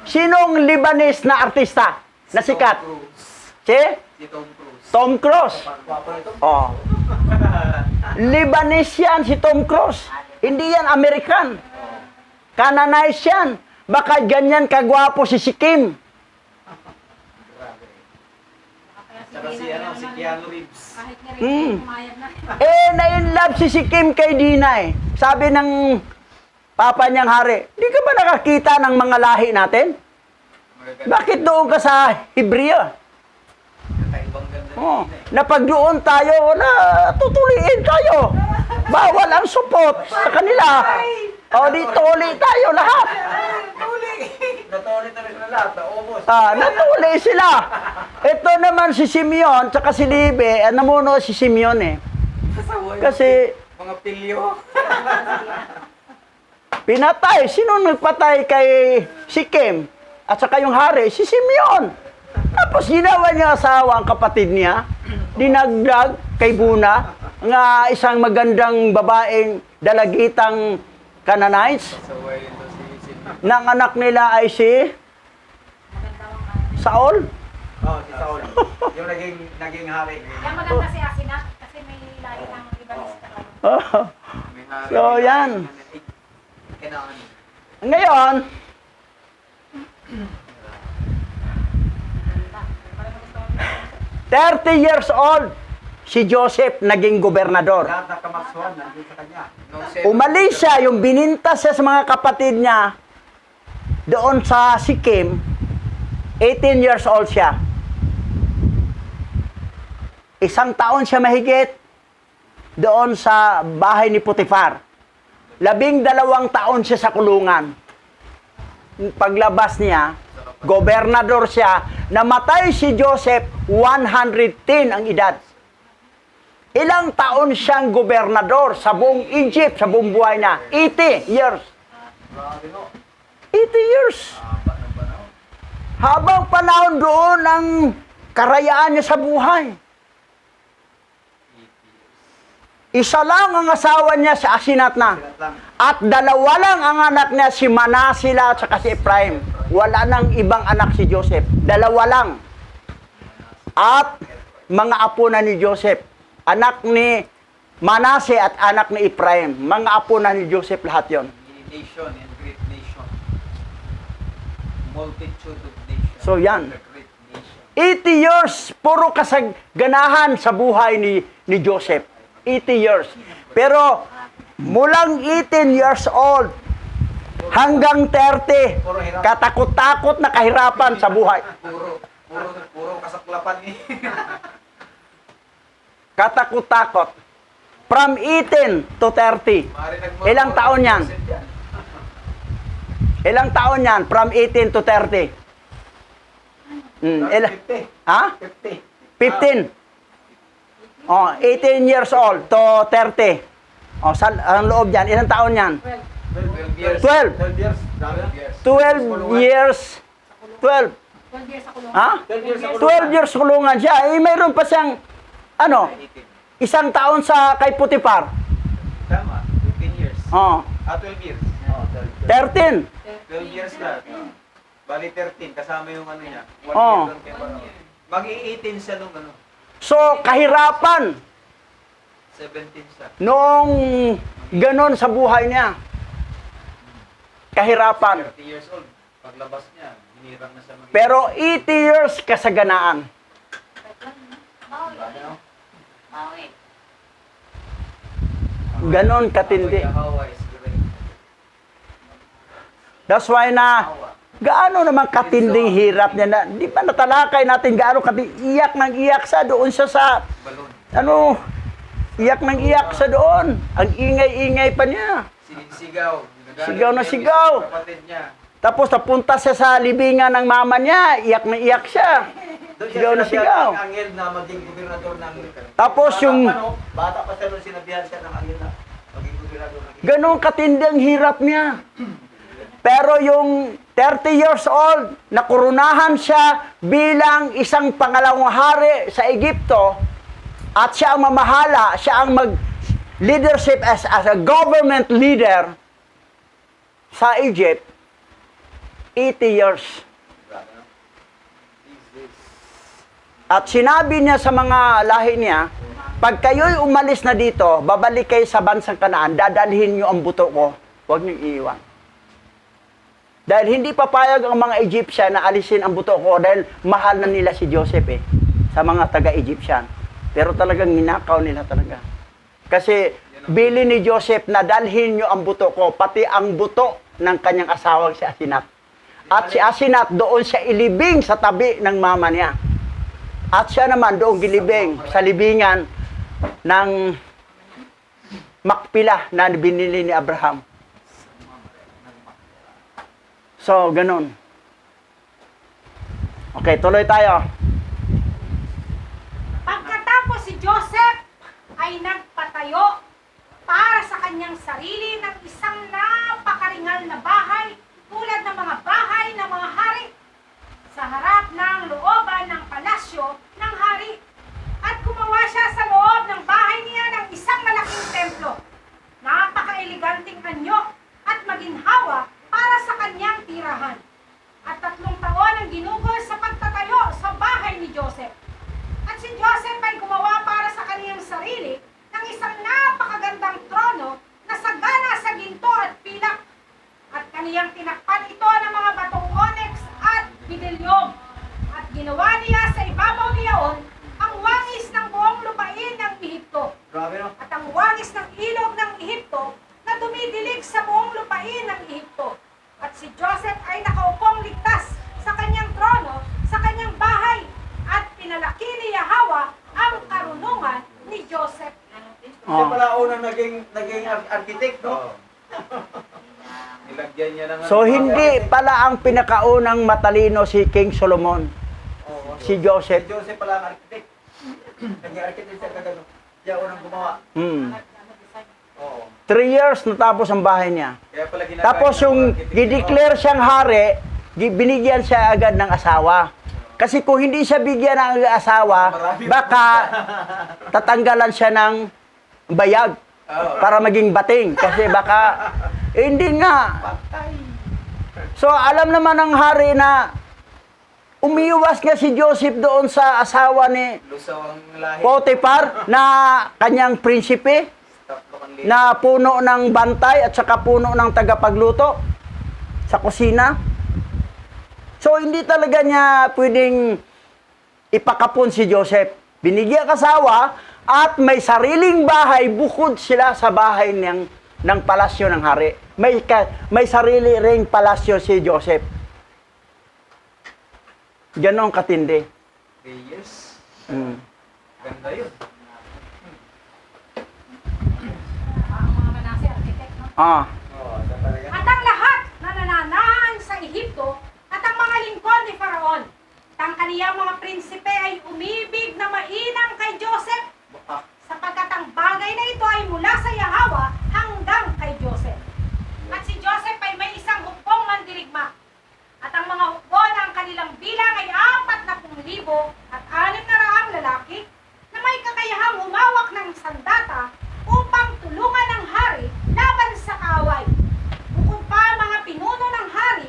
Sinong Lebanese na artista na sikat? Tom Cruise. Si Si Tom Cruise. Tom Cruise. Guwapo nito. Oh. Lebanese yan si Tom Cruise. Hindi yan American. Canaanites yan. Baka ganyan kagwapo si Sikim. Saka si Keanu Reeves. Kahit nga rin, pumayag na. Na-in-love si Sikim kay Dina eh. Sabi ng papa niyang hari, di ka ba nakakita ng mga lahi natin? Bakit doon ka sa Hebrea? Kakaibang ganda Oh, din eh. na pag doon tayo, tutuliin tayo. Bawal ang support sa kanila. O, di tuli tayo lahat. Natuli na rin na lahat. Naubos. Natuli sila. Ito naman si Simeon, tsaka si Libe, namuno si Simeon eh. Kasi, Mga pilyo. pinatay. Sino nagpatay kay Sikem? At saka yung hari, si Simeon. Tapos ginawa niya asawa ang kapatid niya. Dinagdag kay Buna, nga isang magandang babaeng dalagitang Canaanites. Saway ito si Nang anak nila ay si Saul. Oh, si Saul. Yung naging hari. Yan maganda si Asenat kasi may lahi ng Lebanese ka. May hari. So, yan. Kailangan. Ngayon, "30 years old, si Joseph naging gobernador. Lahat na kamaksuhan nandun sa kanya. Umalis siya, yung binintas siya sa mga kapatid niya, doon sa Sikim, 18 years old siya. 1 taon siya mahigit doon sa bahay ni Potifar. 12 taon siya sa kulungan. Paglabas niya, gobernador siya, namatay si Joseph, 110 ang edad. Ilang taon siyang gobernador sa buong Egypt, sa buong buhay niya? 80 years. Grabe no. 80 years. Habang panahon doon ang karayaan niya sa buhay. Isa lang ang asawa niya si Asenat na. At dalawa lang ang anak niya, si Manasila at saka si Ephraim. Wala nang ibang anak si Joseph. Dalawa lang. At mga apo na ni Joseph. Anak ni Manase at anak ni Ephraim. Mga apo na ni Joseph lahat yon. Nation and great nation. Multitude of nations. So yan. A great nation. 80 years, puro kasaganahan sa buhay ni Joseph. 80 years. Pero mulang 18 years old hanggang 30, katakot-takot na kahirapan sa buhay. Puro kasaklapan ni. Katakot-takot. From 18 to 30. Ilang taon yan? Ilang taon yan? From 18 to 30. Ha? 15. Oh, 18 years old to 30. Oh, ang loob yan. Ilang taon yan? 12. 12 years. 12 years. 12. 12 years sa kulungan. Ha? 12 years kulungan siya. Eh, mayroon pa siyang, isang taon sa kay Putipar. Tama. 15 years. Oh, 12 years. 13. 12 years na. Bali 13. Kasama yung ano niya. 1 Oh. year doon kay Paro. Mag-i-18 siya nung ano. So, kahirapan 17 siya. noong ganon sa buhay niya. Kahirapan. 30 years old. Paglabas niya, hinirang na siya mag- Pero 80 years kasaganaan. Ganon katindi. Yahweh is great. That's why na, gaano naman katinding hirap niya na, di ba natalakay natin gaano katinding, iyak ng iyak sa doon siya sa, Balon. iyak ng iyak sa doon. Ang ingay-ingay pa niya. Sigaw. Sigaw na sigaw. Kapatid niya. Tapos napunta siya sa libingan ng mama niya, iyak na iyak siya. Doon Sigaw na sinabihan sigaw. ng Angel na maging gobernador ng... Tapos yung, Bata pa siya nung sinabihan siya ng Angel na maging gobernador ng... ganun katinding hirap niya. Pero yung 30 years old, nakurunahan siya bilang isang pangalawang hari sa Egypto at siya ang mamahala, siya ang mag-leadership as a government leader sa Egypt, 80 years. At sinabi niya sa mga lahi niya, pag kayo'y umalis na dito, babalik kayo sa bansang Kanaan, dadalhin niyo ang buto ko, huwag niyo iiwan. Dahil hindi papayag ang mga Egyptian na alisin ang buto ko dahil mahal na nila si Joseph sa mga taga-Egyptian. Pero talagang ninakaw nila talaga. Kasi bili ni Joseph na dalhin niyo ang buto ko, pati ang buto ng kanyang asawang si Asenat. At si Asenat doon siya ilibing sa tabi ng mama niya. At siya naman doon gilibing sa libingan ng Makpila na binili ni Abraham. So, ganun. Okay, tuloy tayo. Pagkatapos si Joseph ay nagpatayo para sa kanyang sarili ng isang napakaringal na bahay tulad ng mga bahay ng mga hari sa harap ng looban ng palasyo ng hari. At gumawa siya sa loob ng bahay niya ng isang malaking templo. Napaka-eleganting anyo at maginhawa para sa kanyang tirahan. At 3 taon ang ginugol sa pagtatayo sa bahay ni Joseph. At si Joseph ay gumawa para sa kanyang sarili ng isang napakagandang trono na sagana sa ginto at pilak. At kaniyang tinakpan ito ng mga batong onyx at bidilyog. At ginawa niya sa ibabaw niyaon ang wangis ng buong lupain ng Ehipto. Grabe no? At ang wangis ng ilog ng Ehipto na dumidilig sa buong lupain ng Ehipto. At si Joseph ay nakaupong ligtas sa kanyang trono, sa kanyang bahay, at pinalaki ni Yahweh ang karunungan ni Joseph. Siya pala unang naging architect, no? Nilagyan niya ng... So, hindi pala ang pinakaunang matalino si King Solomon. Oo. Si Joseph. Si Joseph pala ang architect. Naging architect siya kagano. Siya unang gumawa. Hmm. Oo. 3 years natapos ang bahay niya. Kaya Kaya pala ginagawa Tapos ng yung mga gideclare siyang hari, binigyan siya agad ng asawa. Kasi kung hindi siya bigyan ng asawa, baka tatanggalan siya ng bayag para maging bating. Kasi baka, hindi nga. So alam naman ng hari na umiiwas nga si Joseph doon sa asawa ni Lusaw ang lahi. Potiphar na kanyang prinsipe, na puno ng bantay at saka puno ng tagapagluto sa kusina. So, hindi talaga niya pwedeng ipakapon si Joseph. Binigyan kasawa at may sariling bahay bukod sila sa bahay ng palasyo ng hari. May sarili ring palasyo si Joseph. Ganon katindi. 3 years. Mm. Ganda yun. Ang mga Manase, architect, no? Ah. Oo, talaga. At ang lahat na nananahan sa Ehipto at ang mga lingkod ni Faraon, at ang kaniyang mga prinsipe ay umibig na mainang kay Joseph, sapagkat ang bagay na ito ay mula sa Yahawa hanggang kay Joseph. At si Joseph ay may isang hukbong mandirigma. At ang mga hukbo ng kanilang bilang ay 40,000 at 600 lalaki na may kakayahang humawak ng sandata upang tulungan ang hari laban sa kaaway. Bukod pa ang mga pinuno ng hari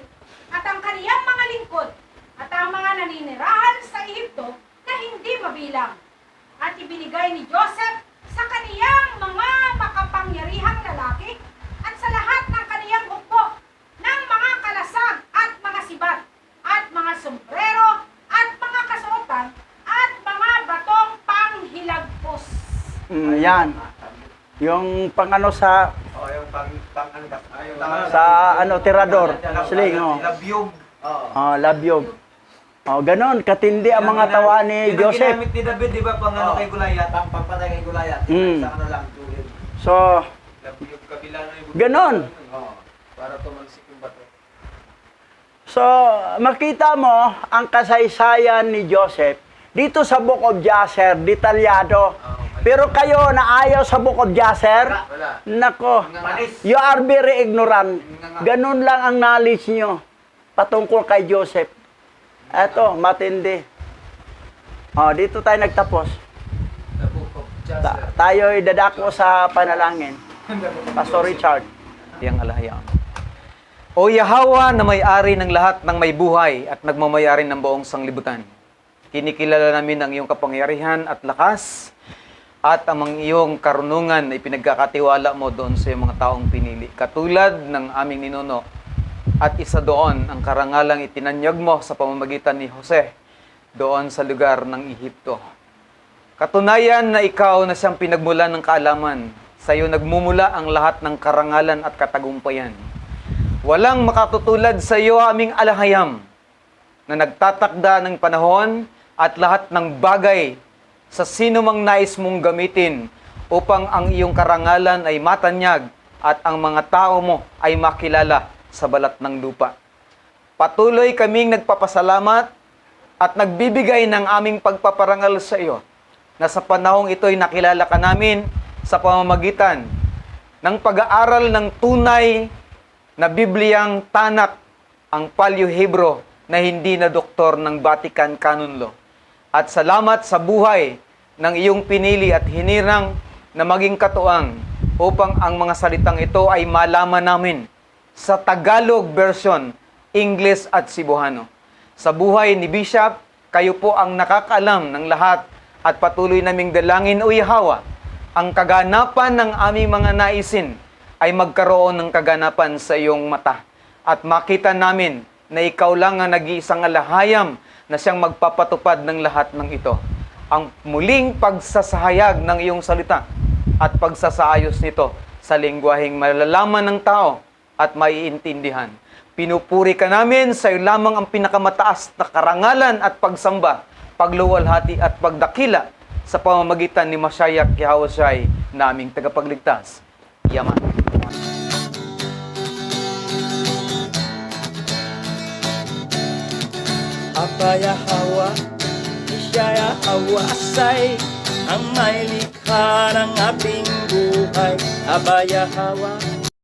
at ang kaniyang mga lingkod at ang mga naninirahan sa Ehipto na hindi mabilang. At ibinigay ni Joseph sa kaniyang mga makapangyarihang lalaki at sa lahat ng kaniyang hukbo ng mga kalasag at mga sibat at mga sombrero at mga kasuotan at mga batong panghilagpos. Yan. Yung pang-ano sa Oo, yung pang ano ba? Yung sa tirador, sling, oh. Labyog. Oo. Labyog. Oh, ganon katindi ang mga tawa ni Yun ang Joseph. ginamit ni David, di ba, pang ano kay Goliath, ang pampatay kay Goliath. Mm. Sa ano lang, tuhid. So, Labyog, kabila na yung ganon. Oo. Para tumalsik yung bato. So, makita mo ang kasaysayan ni Joseph dito sa Book of Jasher, detalyado. Pero kayo na ayaw sa Book of Jasher, Wala. nako, Panis. you are very ignorant. Ganun lang ang knowledge nyo patungkol kay Joseph. Eto, matindi. Dito tayo nagtapos. The Book of Jasher. Tayo'y dadako sa panalangin. Pastor Richard. Yang alahayaan. O Yahawa na may-ari ng lahat ng may buhay at nagmamayari ng buong sanglibutan. Kinikilala namin ang iyong kapangyarihan at lakas at ang iyong karunungan na ipinagkakatiwala mo doon sa iyong mga taong pinili. Katulad ng aming ninuno at isa doon ang karangalang itinanyag mo sa pamamagitan ni Jose doon sa lugar ng Ehipto. Katunayan na ikaw na siyang pinagmulan ng kaalaman. Sa iyo nagmumula ang lahat ng karangalan at katagumpayan. Walang makatutulad sa iyo aming alahayam na nagtatakda ng panahon at lahat ng bagay sa sino mang nais mong gamitin upang ang iyong karangalan ay matanyag at ang mga tao mo ay makilala sa balat ng lupa. Patuloy kaming nagpapasalamat at nagbibigay ng aming pagpaparangal sa iyo na sa panahong ito'y nakilala ka namin sa pamamagitan ng pag-aaral ng tunay na Bibliyang tanak ang Paleo Hebro na hindi na doktor ng Vatican Canon Law. At salamat sa buhay ng iyong pinili at hinirang na maging katuang upang ang mga salitang ito ay malaman namin sa Tagalog version, English at Cebuano. Sa buhay ni Bishop, kayo po ang nakakaalam ng lahat at patuloy naming dalangin, O Yahawa, ang kaganapan ng aming mga naisin ay magkaroon ng kaganapan sa iyong mata at makita namin na ikaw lang ang nag-iisang alahayam na siyang magpapatupad ng lahat ng ito. Ang muling pagsasahayag ng iyong salita at pagsasaayos nito sa lengguwaheng malalaman ng tao at maiintindihan. Pinupuri ka namin sa iyo lamang ang pinakamataas na karangalan at pagsamba, pagluwalhati at pagdakila sa pamamagitan ni Mashiach Yahushua naming tagapagligtas. Yaman. Aba Yahawa, siya Yahawa asay ang may likha ng ating buhay. Aba Yahawa,